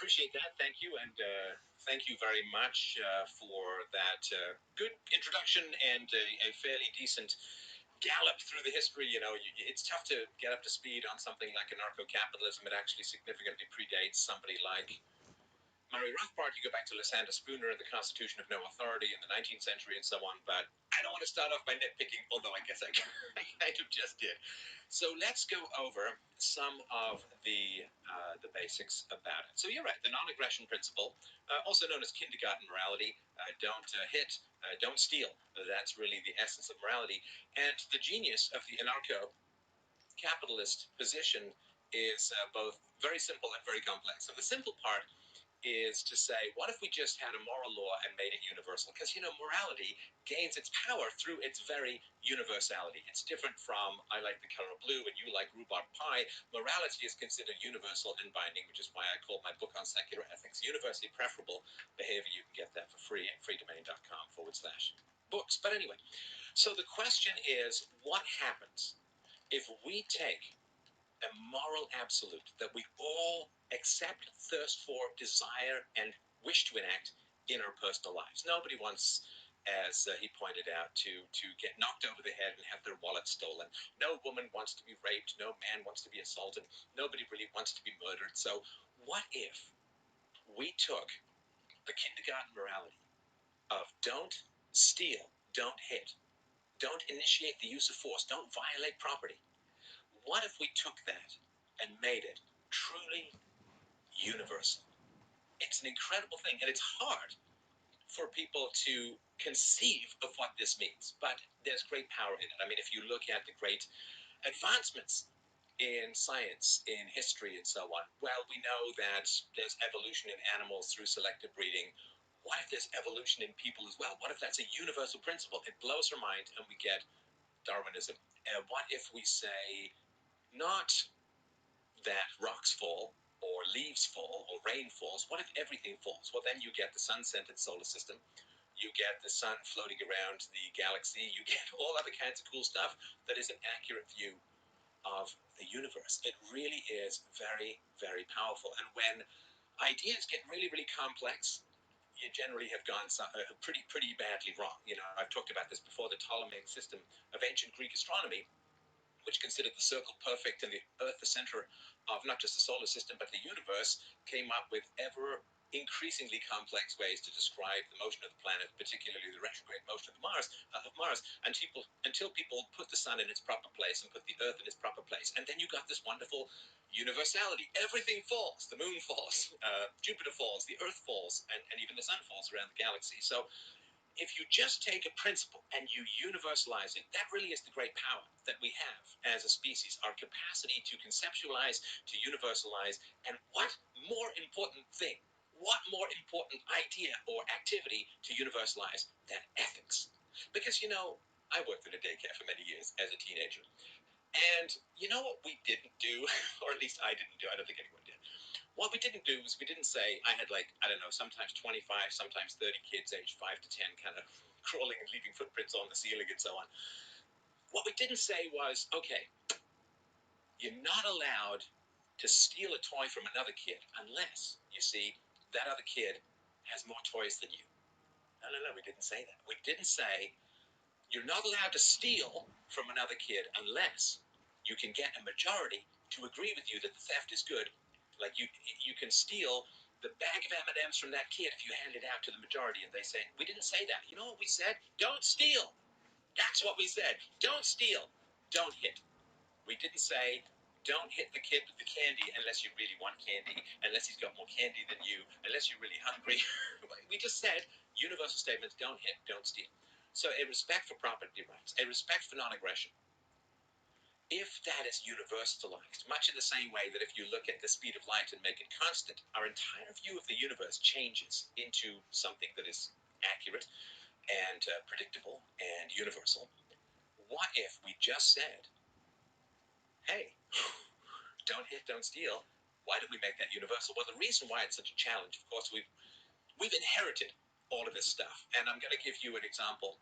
appreciate that. Thank you, and thank you very much for that good introduction and a fairly decent gallop through the history. It's tough to get up to speed on something like anarcho-capitalism. It actually significantly predates somebody like Murray Rothbard. You go back to Lysander Spooner and the Constitution of No Authority in the 19th century and so on, but I don't want to start off by nitpicking, although I guess I kind of just did. So let's go over some of the basics about it. So you're right, the non-aggression principle, also known as kindergarten morality, don't hit, don't steal. That's really the essence of morality. And the genius of the anarcho-capitalist position is both very simple and very complex. So the simple part is to say, what if we just had a moral law and made it universal? Because, morality gains its power through its very universality. It's different from, I like the color blue and you like rhubarb pie. Morality is considered universal and binding, which is why I call my book on secular ethics Universally Preferable Behavior. You can get that for free at freedomain.com/books. But anyway, so the question is, what happens if we take a moral absolute that we all accept, thirst for, desire, and wish to enact in our personal lives? Nobody wants, as he pointed out, to get knocked over the head and have their wallet stolen. No woman wants to be raped. No man wants to be assaulted. Nobody really wants to be murdered. So what if we took the kindergarten morality of don't steal, don't hit, don't initiate the use of force, don't violate property? What if we took that and made it truly universal? It's an incredible thing, and it's hard for people to conceive of what this means, but there's great power in it. I mean, if you look at the great advancements in science, in history, and so on, well, we know that there's evolution in animals through selective breeding. What if there's evolution in people as well? What if that's a universal principle? It blows our mind, and we get Darwinism. What if we say, not that rocks fall or leaves fall or rain falls? What if everything falls? Well, then you get the sun-centered solar system. You get the sun floating around the galaxy. You get all other kinds of cool stuff that is an accurate view of the universe. It really is very, very powerful. And when ideas get really, really complex, you generally have gone pretty badly wrong. I've talked about this before, the Ptolemaic system of ancient Greek astronomy, which considered the circle perfect and the Earth the center of not just the solar system but the universe, came up with ever increasingly complex ways to describe the motion of the planet, particularly the retrograde motion of Mars, until people put the sun in its proper place and put the Earth in its proper place. And then you got this wonderful universality. Everything falls. The moon falls, Jupiter falls, the Earth falls, and even the sun falls around the galaxy. So if you just take a principle and you universalize it, that really is the great power that we have as a species, our capacity to conceptualize, to universalize. And what more important idea or activity to universalize than ethics? Because, I worked at a daycare for many years as a teenager. And you know what we didn't do, or at least I didn't do, I don't think anyone did. What we didn't do was we didn't say, I had sometimes 25, sometimes 30 kids aged 5 to 10 kind of crawling and leaving footprints on the ceiling and so on. What we didn't say was, okay, you're not allowed to steal a toy from another kid unless, you see, that other kid has more toys than you. No, we didn't say that. We didn't say, you're not allowed to steal from another kid unless you can get a majority to agree with you that the theft is good. Like you can steal the bag of M&Ms from that kid if you hand it out to the majority and they say, we didn't say that. You know what we said? Don't steal. That's what we said. Don't steal. Don't hit. We didn't say, don't hit the kid with the candy unless you really want candy, unless he's got more candy than you, unless you're really hungry. We just said, universal statements, don't hit, don't steal. So a respect for property rights, a respect for non-aggression. If that is universalized, much in the same way that if you look at the speed of light and make it constant, our entire view of the universe changes into something that is accurate and predictable and universal. What if we just said, hey, don't hit, don't steal? Why did we make that universal? Well, the reason why it's such a challenge, of course, we've inherited all of this stuff. And I'm going to give you an example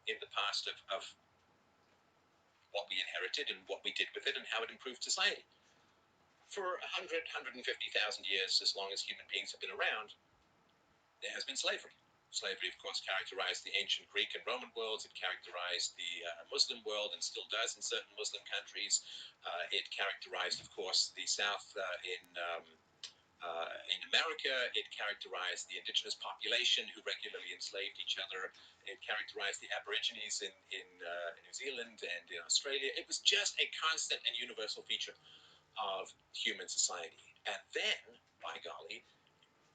in the past of what we inherited and what we did with it and how it improved society. For 100, 150,000 years, as long as human beings have been around, there has been slavery. Slavery, of course, characterized the ancient Greek and Roman worlds. It characterized the Muslim world and still does in certain Muslim countries. It characterized, of course, the South in America. It characterized the indigenous population who regularly enslaved each other. It characterized the Aborigines in New Zealand and in Australia. It was just a constant and universal feature of human society. And then, by golly,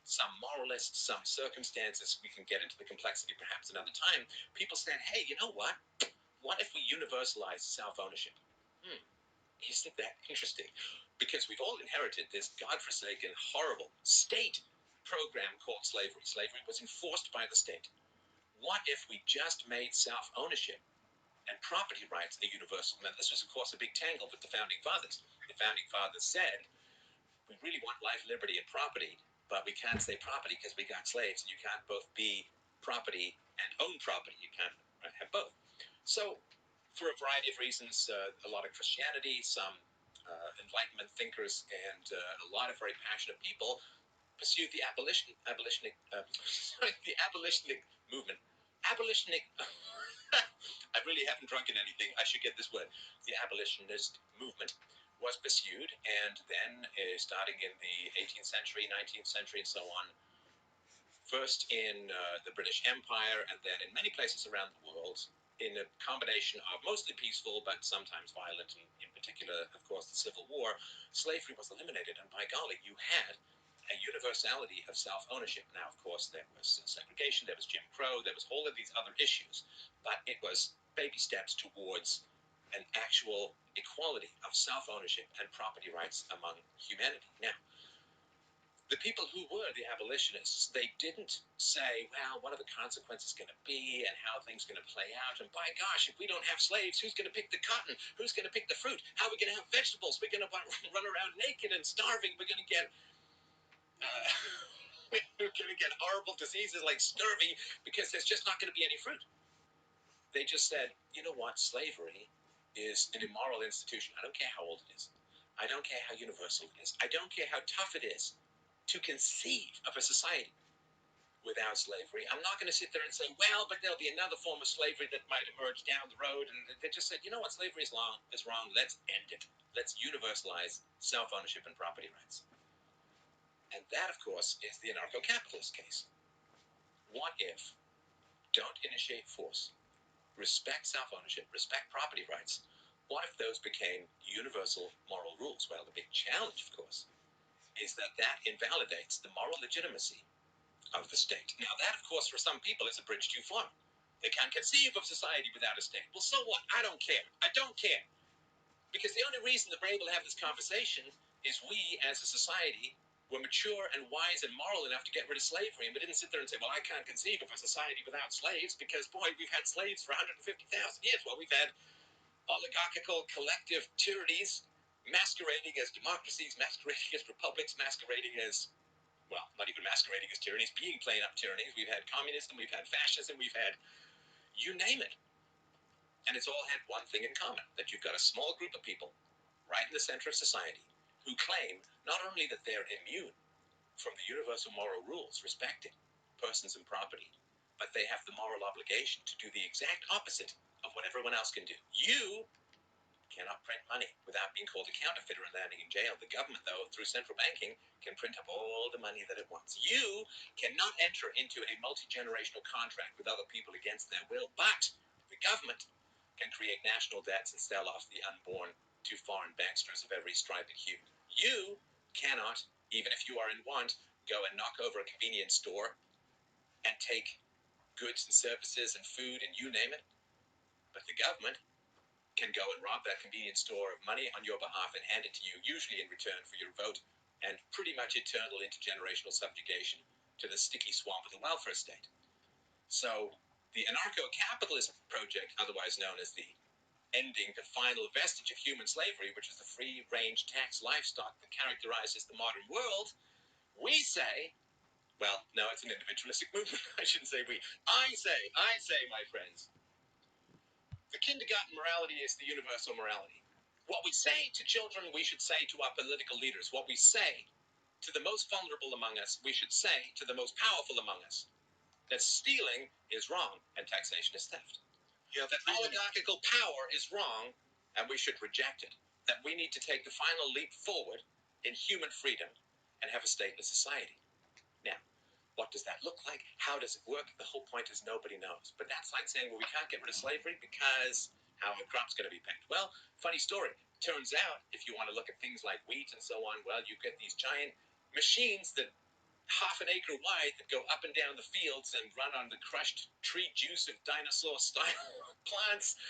some moralists, some circumstances, we can get into the complexity perhaps another time, people said, hey, you know what? What if we universalize self-ownership? Isn't that interesting? Because we've all inherited this godforsaken, horrible state program called slavery. Slavery was enforced by the state. What if we just made self-ownership and property rights a universal? Now, this was, of course, a big tangle with the Founding Fathers. The Founding Fathers said, we really want life, liberty, and property, but we can't say property because we got slaves, and you can't both be property and own property. You can't have both. So, for a variety of reasons, a lot of Christianity, some Enlightenment thinkers, and a lot of very passionate people pursued the abolitionist the abolitionist movement. Abolitionist. I really haven't drunken anything. I should get this word. The abolitionist movement was pursued, and then starting in the 18th century, 19th century, and so on, first in the British Empire, and then in many places around the world, in a combination of mostly peaceful but sometimes violent, and in particular, of course, the Civil War, slavery was eliminated, and by golly, you had a universality of self-ownership. Now, of course, there was segregation, there was Jim Crow, there was all of these other issues, but it was baby steps towards an actual equality of self-ownership and property rights among humanity. Now, the people who were the abolitionists, they didn't say, well, what are the consequences going to be and how things going to play out? And by gosh, if we don't have slaves, who's going to pick the cotton? Who's going to pick the fruit? How are we going to have vegetables? We're going to run around naked and starving. We're going to get we're going to get horrible diseases like scurvy because there's just not going to be any fruit. They just said, you know what? Slavery is an immoral institution. I don't care how old it is. I don't care how universal it is. I don't care how tough it is to conceive of a society without slavery. I'm not going to sit there and say, well, but there'll be another form of slavery that might emerge down the road. And they just said, you know what, slavery is wrong. Let's end it. Let's universalize self-ownership and property rights. And that, of course, is the anarcho-capitalist case. What if don't initiate force, respect self-ownership, respect property rights? What if those became universal moral rules? Well, the big challenge, of course, is that invalidates the moral legitimacy of the state. Now, that, of course, for some people is a bridge too far. They can't conceive of society without a state. Well, so what? I don't care. I don't care. Because the only reason that we're able to have this conversation is we, as a society, were mature and wise and moral enough to get rid of slavery, and we didn't sit there and say, well, I can't conceive of a society without slaves, because, boy, we've had slaves for 150,000 years. Well, we've had oligarchical collective tyrannies masquerading as democracies, masquerading as republics, masquerading as, well, not even masquerading as tyrannies, being plain up tyrannies. We've had communism, we've had fascism, we've had you name it. And it's all had one thing in common, that you've got a small group of people right in the center of society who claim not only that they're immune from the universal moral rules respecting persons and property, but they have the moral obligation to do the exact opposite of what everyone else can do. You cannot print money without being called a counterfeiter and landing in jail. The government, though, through central banking, can print up all the money that it wants. You cannot enter into a multi-generational contract with other people against their will, but the government can create national debts and sell off the unborn to foreign banksters of every stripe and hue. You cannot, even if you are in want, go and knock over a convenience store and take goods and services and food and you name it. But the government can go and rob that convenience store of money on your behalf and hand it to you, usually in return for your vote, and pretty much eternal intergenerational subjugation to the sticky swamp of the welfare state. So the anarcho-capitalist project, otherwise known as the ending the final vestige of human slavery, which is the free-range tax livestock that characterizes the modern world, we say, well, no, it's an individualistic movement. I shouldn't say we. I say, my friends, the kindergarten morality is the universal morality. What we say to children, we should say to our political leaders. What we say to the most vulnerable among us, we should say to the most powerful among us. That stealing is wrong and taxation is theft. That oligarchical power is wrong and we should reject it. That we need to take the final leap forward in human freedom and have a stateless society. Now, what does that look like? How does it work? The whole point is nobody knows. But that's like saying, well, we can't get rid of slavery because how are crops going to be picked? Well, funny story. Turns out, if you want to look at things like wheat and so on, well, you get these giant machines that half an acre wide that go up and down the fields and run on the crushed tree juice of dinosaur style plants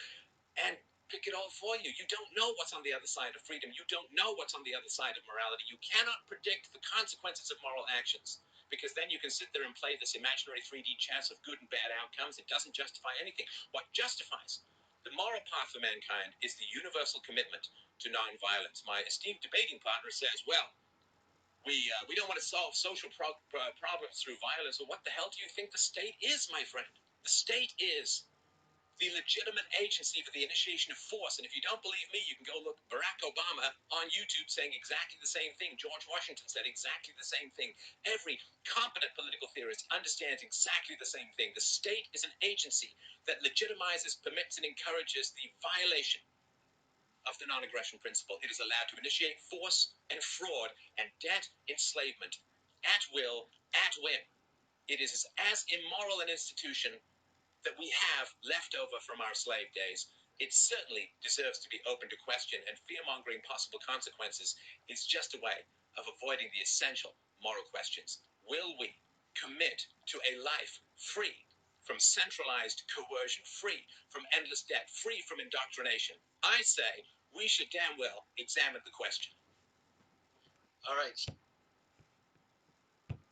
and pick it all for you. You don't know what's on the other side of freedom. You don't know what's on the other side of morality. You cannot predict the consequences of moral actions because then you can sit there and play this imaginary 3D chess of good and bad outcomes. It doesn't justify anything. What justifies the moral path for mankind is the universal commitment to nonviolence. My esteemed debating partner says, well, we don't want to solve social problems through violence. Well, what the hell do you think the state is, my friend? The state is the legitimate agency for the initiation of force. And if you don't believe me, you can go look Barack Obama on YouTube saying exactly the same thing. George Washington said exactly the same thing. Every competent political theorist understands exactly the same thing. The state is an agency that legitimizes, permits, and encourages the violation of the non-aggression principle. It is allowed to initiate force and fraud and debt enslavement at will, at whim. It is as immoral an institution that we have left over from our slave days. It certainly deserves to be open to question, and fear-mongering possible consequences is just a way of avoiding the essential moral questions. Will we commit to a life free from centralized coercion, free from endless debt, free from indoctrination? I say we should damn well examine the question. All right.